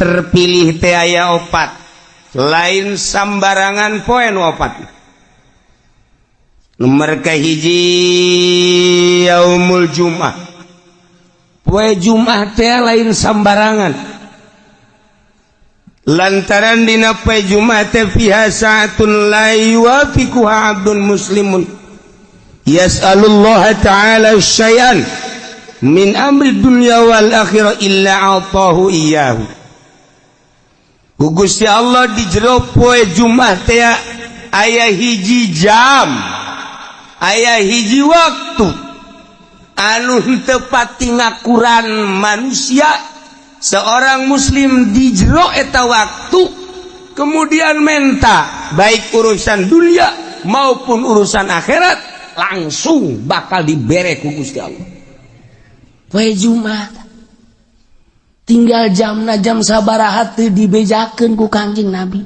terpilih teh aya opat lain sambarangan poe nu opat. Nomor kahiji yaumul Jumat. Poe Jumat teh lain sambarangan. Lantaran dina poe Jumat teh fiha sa'atun la yuwafiquha 'abdun muslimun yas'alullaha ta'ala syai'an min amri dunya wal akhirah illa atahu iyyahu. Gusti Allah di jero poe Jumat teh aya hiji jam, aya hiji waktu anu teu pati ngakuran manusia seorang muslim di jero eta waktu kemudian menta baik urusan dunia maupun urusan akhirat langsung bakal dibere ku Gusti Allah. Poe Jumat tinggal jamna jam sabaraha teu dibejakeun ku Kangjeng Nabi.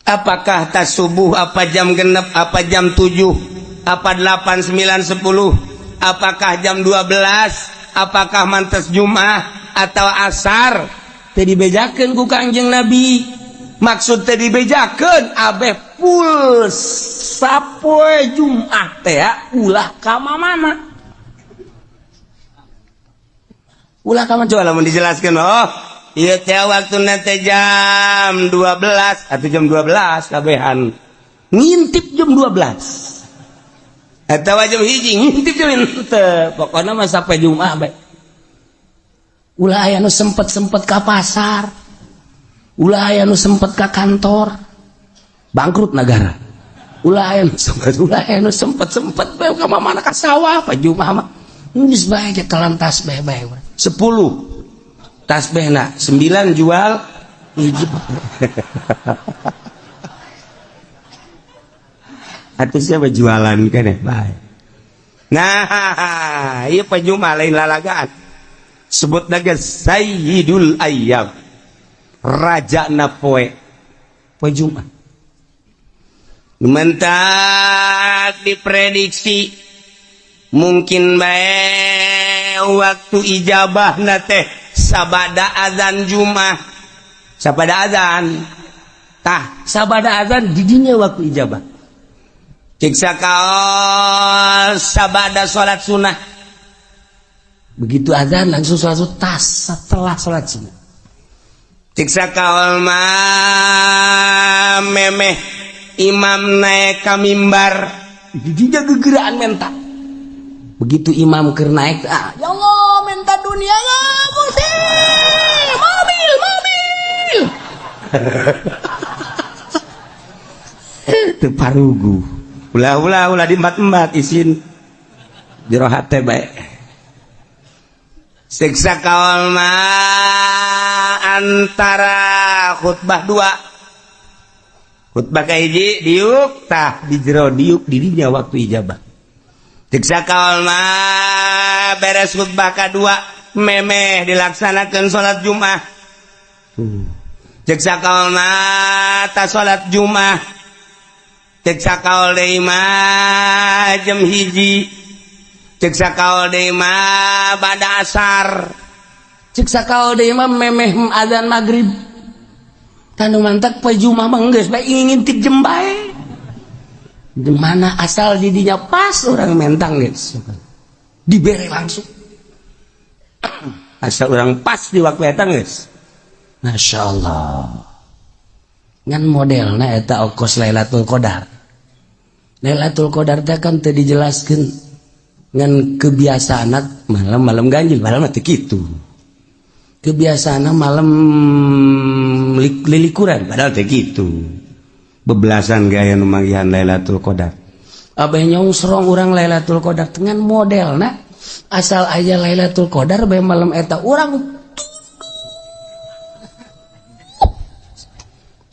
Apakah tas subuh, apa jam genep, apa jam 7, apa 8, 9, 10, apakah jam 12, apakah mantes Jumat atau asar teu dibejakeun ku Kangjeng Nabi. Maksud teu dibejakeun abeh full sapoe Jumat teh ulah ka mana. Ulah ka mana coba lamun dijelaskeun. Oh, ieu teh waktuna teh jam 12 atau jam 12 kabehan. Ngintip jam 12. Atawa jam hiji ngintip jam teu. Pokona mah sapoe Jumat bae. Ulah aya nu sempet-sempet ka pasar. Ulah aya nu sempet ka kantor. Bangkrut negara. Ulah aya nu sempet bae ka mana ka sawah pa Jumat mah. Geus bae ge kelantas bae-bae. 10 tasbihna 9 jual hiji. Atuh siapa jualan keneh bae. Nah, ieu pa Jumat lain lalagaan. Sebut naga Sayyidul Ayyam, raja na poe Jumat. Mentak diprediksi mungkin bae waktu ijabah na teh sabada azan Jumat. Sabada azan tah sabada azan di dinya waktu ijabah. Cek sakaol sabada salat sunnah. Begitu azan langsung salat tas setelah salat sunnah. Cek sakaol mah memeh imam naik ka mimbar di dinya gegeraan mentak. Begitu imam keur naik, ya Allah minta dunia kursi, mobil. Teu parugu. Ulah di embat isin jerohat teh bae. Siksa kaul mah antara khutbah 2. Khutbah ka hiji diuk tah di jero diuk di dinya waktu ijabah. Siksa kaul mah beres khutbah kedua memeh dilaksanakan sholat Jumat. Siksa kaul mah ta sholat Jumat. Siksa kaul deui mah jam hiji. Siksa kaul deui mah bada asar. Siksa kaul deui mah memeh adzan maghrib. Tanu mantak poe Jumat mah geus bae ngintip jam bae. Di mana asal didinya pas orang mentang guys, diberi langsung. Asal orang pas di waktu eta guys, Masya Allah. Ngan modelna eta okos Lailatul Qadar. Lailatul Qadar teh kan teu dijelaskeun ngan kebiasaan malam-malam ganjil, padahal mah teu kitu. Kebiasaan malam lilikuran, padahal teu kitu. Bebelasan gaya nu manggihan Lailatul Qadar. Abah nyongsrong urang Lailatul Qadar dengan modelna asal aya Lailatul Qadar bae malam eta urang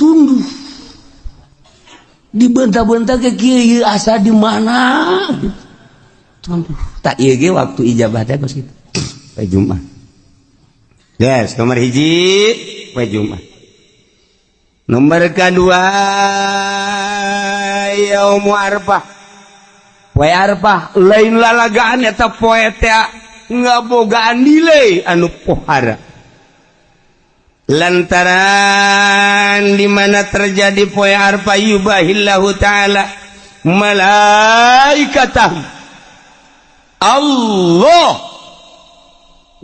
tunduk dibenta-benta ke kieu asa di mana tunduk tak ieu ge waktu ijabah teh geus kitu poe Jumat. Yes, nomor hiji poe Jumat. Nomor kedua Yaumul Arfah. Poe Arfah lain lalagaan eta poe teh ngabogaan nilai anu pohara. lantaran di mana terjadi poe Arfa yubahillahu taala malaikatah Allah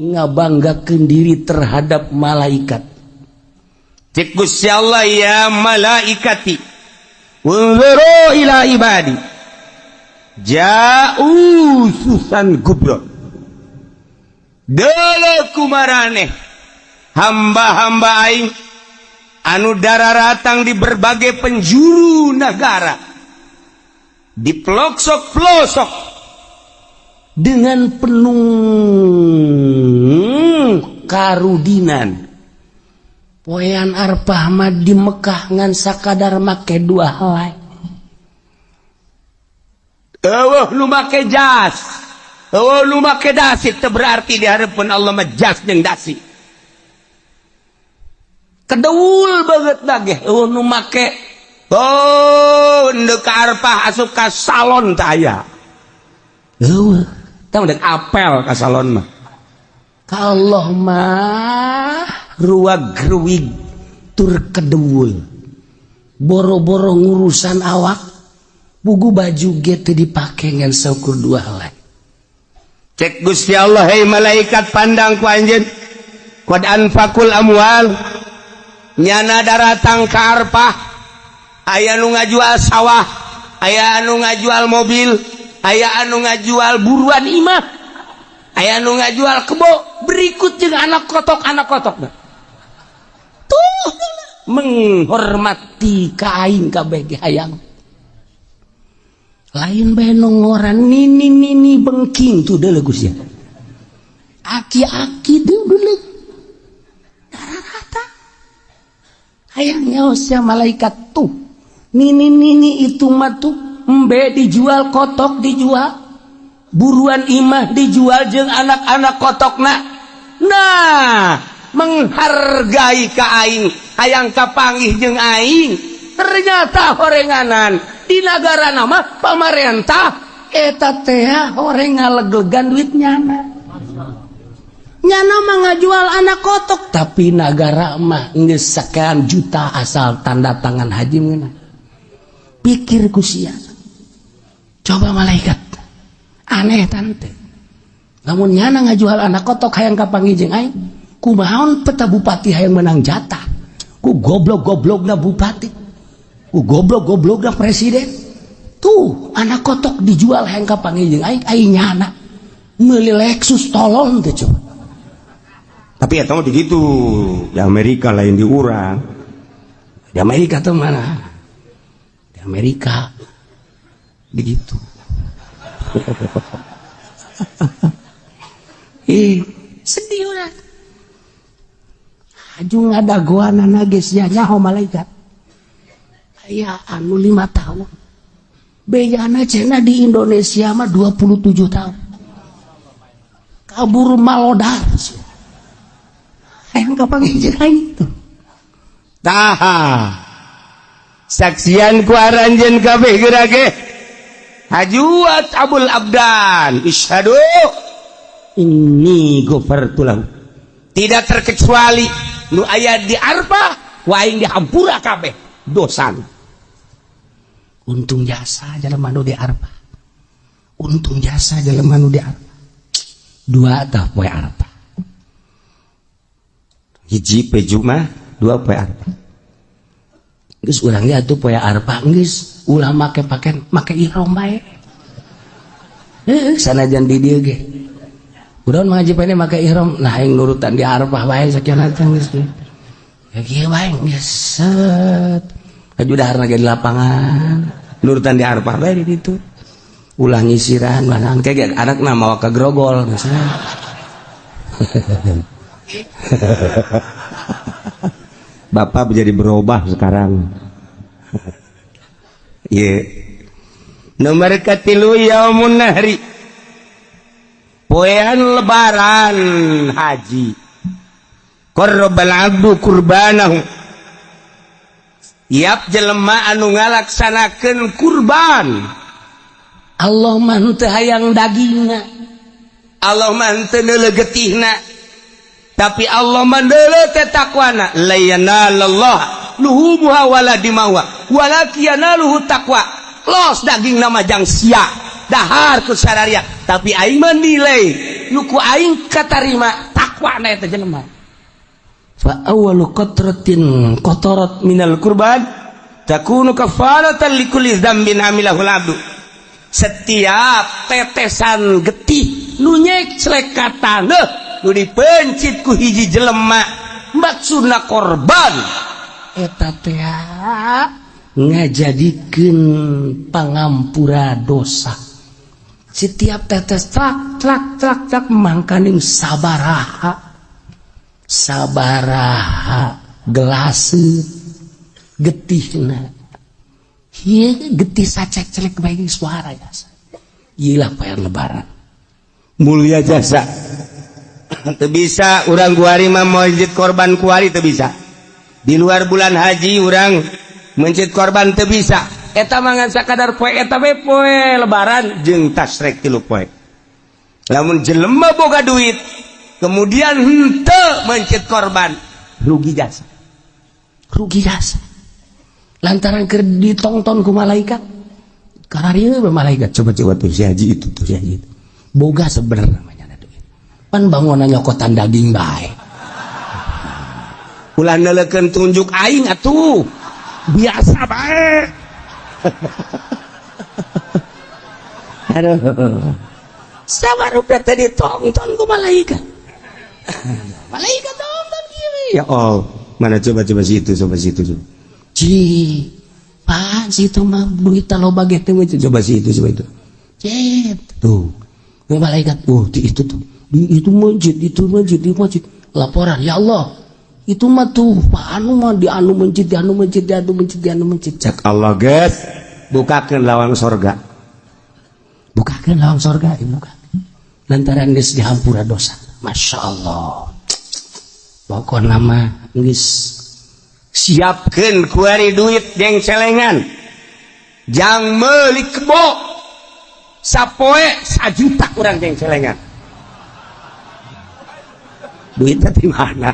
ngabanggakeun diri terhadap malaikat. Cek Gusti Allah, ya malaikati unzuru ila ibadi ja'u susan kubra, deuleuh kumaraneh hamba-hamba aing anu dararatang di berbagai penjuru negara, di pelosok-pelosok dengan penuh karudinan. Poean Arfah mah di Mekah ngan sakadar make dua helai. Lu make jas, lu make dasi, teu berarti di harapan Allah mah jas jeung dasi. Kedeul banget dageh, nu make ndeu ka Arfah asup ka salon teh aya. Tah dek apel ka salon mah. Ka Allah mah ruwag-ruwig tur kedeul. Boro-boro ngurusan awak, bugu baju ge teu dipake ngan saukur dua helai. Cek Gusti Allah, hei malaikat pandang ku anjeun. Qad anfaqul amwal, nyana daratang ka Arfah, aya nu ngajual sawah, aya anu ngajual mobil, aya anu ngajual buruan imah, aya anu ngajual kebo, berikut jeung anak kotok nah. Tuh menghormati ka aing kabeh ge hayang. Lain bae nongoran nini bengking tuh deuleuh Gusti. Aki-aki tuh deuleuh. Dararata. Hayang nyaosnya malaikat tuh. Nini itu mah tuh embe dijual, kotok dijual, buruan imah dijual jeung anak-anak kotokna. Nah, menghargai ka aing, hayang kapanggih jeung aing. Ternyata horenganan di negara nama pamarentah eta teh horeng ngaleglegan duit nyana mah ngajual anak kotok, tapi negara mah geus sakean juta asal tanda tangan haji meunang. Pikir ku sia, coba malaikat aneh tante, lamun nyana ngajual anak kotok hayang kapanggih jeung aing, kumaon peta bupati hayang menang jatah, ku goblok-goblokna bupati, ku goblok-goblokna presiden. Tuh anak kotok dijual hayang kapanggih jeung aing nyana meuli Lexus tolong teh coba. Tapi eta mah begitu, di Amerika lain di urang. Di Amerika tuh mana? Di Amerika begitu. Sedih urang. Aju ngadagoanana geus nyaho malaikat. Aya anu 5 tahun. Beyana cenah di Indonesia mah 27 tahun. Kabur malodar. Hayang kapanggih jeung aing tuh. Tah. Saksian ku aranjeun kabeh geura ge. Hajuat Abul Abdan, isyhadu inni ghafartu lahu. Tidak terkecuali nu aya di Arfah, wa aing dihampura kabeh dosana. Untung jasa jelema nu di Arfah. Untung jasa jelema nu di Arfah. Dua tah poe Arfah. Hiji peju mah, dua poe Arfah. Geus urang ge atuh poe Arfah geus ulah make ihram bae. Sanajan di dieu ge. Kunaon ngaji pene make ihram, nah aing nurutan di Arfah bae sakieu geus. Ya kieu bae geus set. Kajudaharna ge di lapangan, nurutan di Arfah bae di ditu. Ulah ngisiran manang ge anakna mawa ka grogol misalnya. Bapak menjadi berubah sekarang. Ye. Nomor katilu yaumun nahri. Poean lebaran haji. Qarrabal abdu kurbanahu. Iap jelema anu ngalaksanakeun kurban. Allah mah teu hayang dagingna. Allah mah teu neuleuk getihna. tapi Allah mandele teh takwana la yanallallah luhumuha wala dimauha walakin yanaluhu taqwa los daging nama jang sia dahar ku sararia tapi aing menilai nuku aing katarima takwana eta jelema fa awwalu qatratin qatarat minal qurban takunu kafaratan likulli dzambin amilahul abdu setiap tetesan getih nu nyek celekatan nu dipencit ku hiji jelema maksudna korban eta teh ngajadikeun pangampura dosa setiap tetes trak mangkaning sabaraha gelas getihna ieu getih sacek celek bae suara jasa ieu lah payah lebaran mulia jasa teu bisa urang kuari mah masjid korban kuari teu bisa di luar bulan haji urang mencit korban teu bisa eta mangan sakadar poe eta we poe lebaran jeung tasrek 3 poe lamun jelema boga duit kemudian henteu mencit korban rugi jasa lantaran keur ditongton ku malaikat kararieu malaikat coba tuh si haji itu boga sebenarnya namanya duit pan bangunan nyokotan daging bae ulah neulekeun tunjuk aing atuh biasa bae aduh sabarupna teh ditongton ku malaikat tonton kieu ya oh mana coba situ pan situ mah duit loba ge teh coba situ tuh malaikat itu tuh itu masjid laporan ya Allah itu mah tuh anu mah di anu masjid cek Allah guys bukakeun lawang sorga lantaran geus dihampura dosa masya Allah pokokna mah geus siapkeun kuari duit jeung celengan jang meuli kebo sapoe 1 juta urang jeung celengan duitnya di mana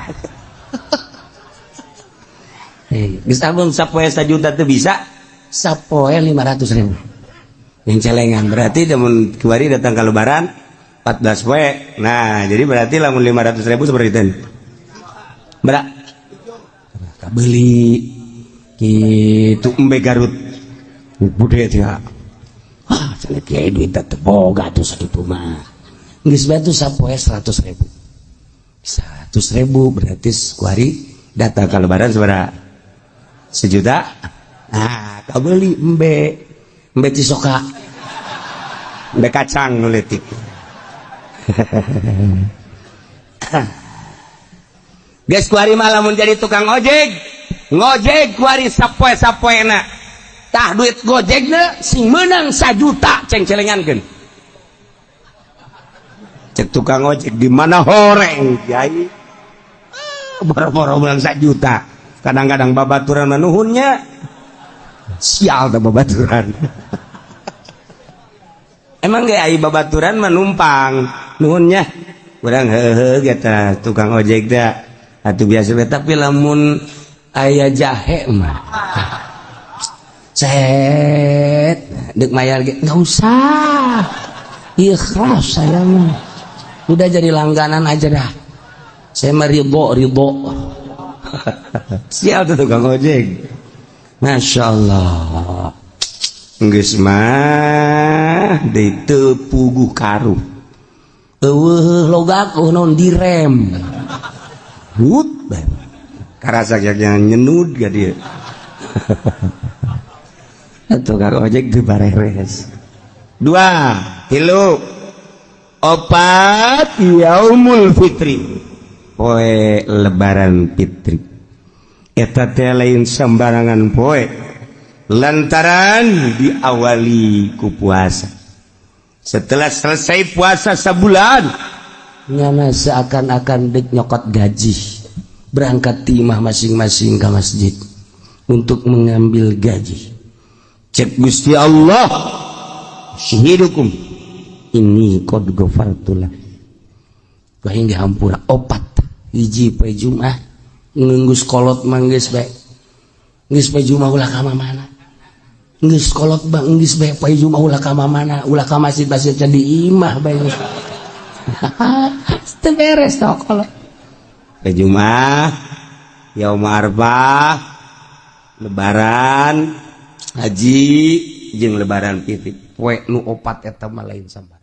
geus amun sapoe 1 juta teu bisa sapoe 500.000 jeung celengan berarti lamun kuari datang ka lebaran 14 poe nah jadi berarti lamun 500.000 seperti itu berak beli gitu embe Garut bude teh cenah kieu duit teh boga tuh sakitu mah geus bae tuh sapoe 100.000 berarti kuari datang ka lebaran sabaraha 1 juta nah kabeli embe cisoka embe kacang nu leutik geus kuari mah lamun jadi tukang ngojek kuari sapoe-sapoena tah duit gojekna sing meunang 1 juta ceng celengankeun cek tukang ojek di mana horeng jai boro-boro meunang 1 juta kadang-kadang babaturan nuhunnya sial teh babaturan emang ge ai babaturan menumpang nuhunnya urang heuheuh eta tukang ojek da atuh biasa tapi lamun aya jahe mah set dek mayar enggak usah ikhlas saya mah udah jadi langganan aja dah saya mah ridho sial tuh tukang ojek masya Allah geus mah deui teu puguh karu eueuh logak non direm hut karasa yang nyenud gak dia tukang ojek di bareres 2 3 4 yaumul fitri poe lebaran fitri eta teh lain sembarangan poe lantaran diawali ku puasa setelah selesai puasa sebulan nyana seakan-akan dek nyokot gaji berangkat timah masing-masing ke masjid untuk mengambil gaji cek Gusti Allah syihidukum ini qad ghafartulah hingga hampura opat hiji poe Jumat ngeus kolot mah geus bae geus poe Jumat ulah ka mana geus kolot bang geus bae poe Jumat ulah ka mana ulah ka masjid di imah bae teu beres teh kolot poe Jumat yaum arba'ah lebaran haji jeung lebaran titip poe nu opat eta mah lain sama